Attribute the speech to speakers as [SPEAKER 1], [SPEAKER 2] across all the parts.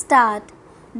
[SPEAKER 1] start.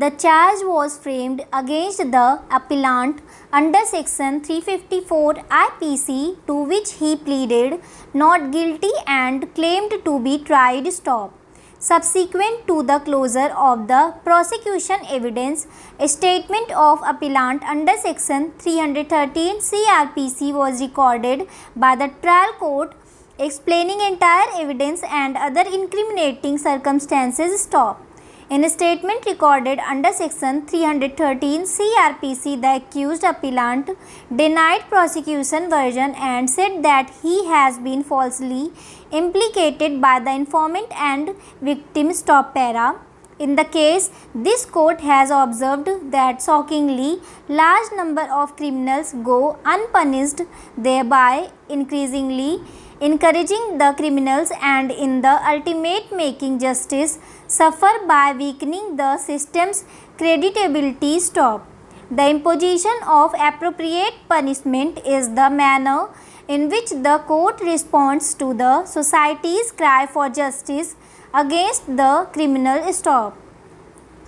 [SPEAKER 1] The charge was framed against the appellant under Section 354 IPC, to which he pleaded not guilty and claimed to be tried stop. Subsequent to the closure of the prosecution evidence, a statement of appellant under Section 313 CRPC was recorded by the trial court explaining entire evidence and other incriminating circumstances stop. In a statement recorded under Section 313 CRPC, the accused appellant denied prosecution version and said that he has been falsely implicated by the informant and victim stop para. In the case, this court has observed that shockingly large number of criminals go unpunished, thereby increasingly encouraging the criminals and in the ultimate making justice suffer by weakening the system's creditability stop. The imposition of appropriate punishment is the manner in which the court responds to the society's cry for justice against the criminal stop.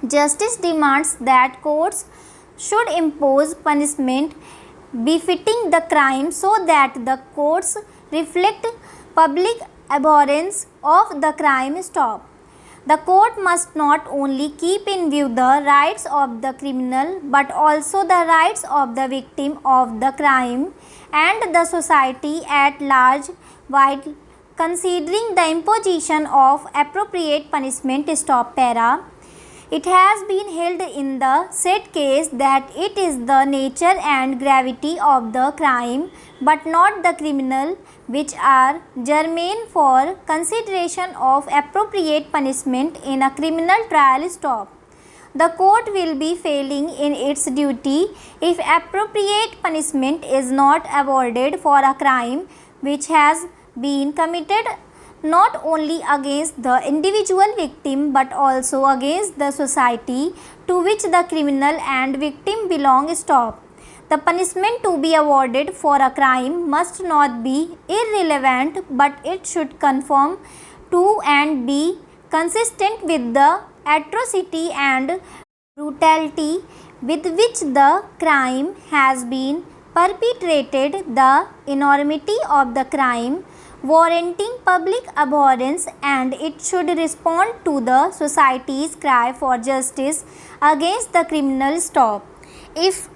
[SPEAKER 1] Justice demands that courts should impose punishment befitting the crime so that the courts reflect public abhorrence of the crime stop. The court must not only keep in view the rights of the criminal but also the rights of the victim of the crime and the society at large while considering the imposition of appropriate punishment stop para. It has been held in the said case that it is the nature and gravity of the crime but not the criminal which are germane for consideration of appropriate punishment in a criminal trial stop. The court will be failing in its duty if appropriate punishment is not awarded for a crime which has been committed not only against the individual victim but also against the society to which the criminal and victim belong stop. The punishment to be awarded for a crime must not be irrelevant but it should conform to and be consistent with the atrocity and brutality with which the crime has been perpetrated, the enormity of the crime warranting public abhorrence, and it should respond to the society's cry for justice against the criminal stop. If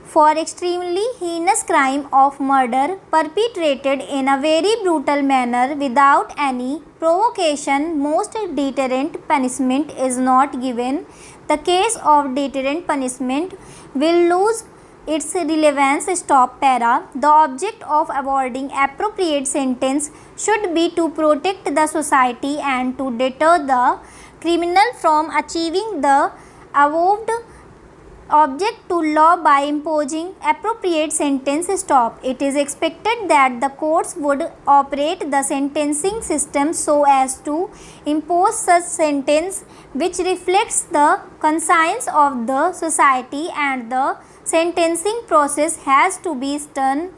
[SPEAKER 1] for extremely heinous crime of murder perpetrated in a very brutal manner without any provocation, most deterrent punishment is not given, the case of deterrent punishment will lose its relevance stop para. The object of awarding appropriate sentence should be to protect the society and to deter the criminal from achieving the avowed object to law by imposing appropriate sentence stop. It is expected that the courts would operate the sentencing system so as to impose such sentence which reflects the conscience of the society, and the sentencing process has to be stern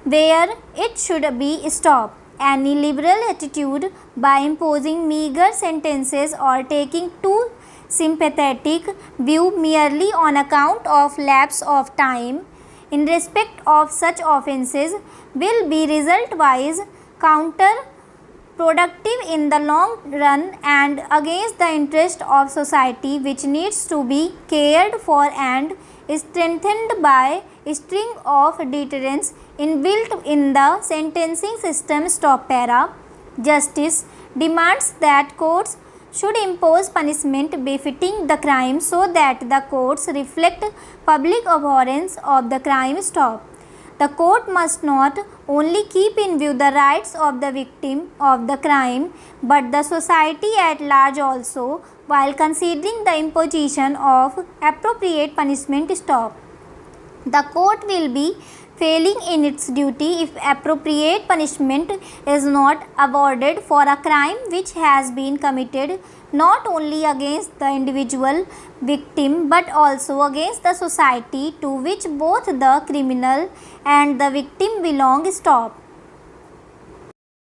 [SPEAKER 1] where it should be stopped. Any liberal attitude by imposing meager sentences or taking too sympathetic view merely on account of lapse of time in respect of such offences will be result-wise counterproductive in the long run and against the interest of society, which needs to be cared for and strengthened by a string of deterrents inbuilt in the sentencing system stop para. Justice demands that courts should impose punishment befitting the crime so that the courts reflect public abhorrence of the crime stop. The court must not only keep in view the rights of the victim of the crime but the society at large also while considering the imposition of appropriate punishment stop. The court will be failing in its duty if appropriate punishment is not awarded for a crime which has been committed not only against the individual victim but also against the society to which both the criminal and the victim belong stop.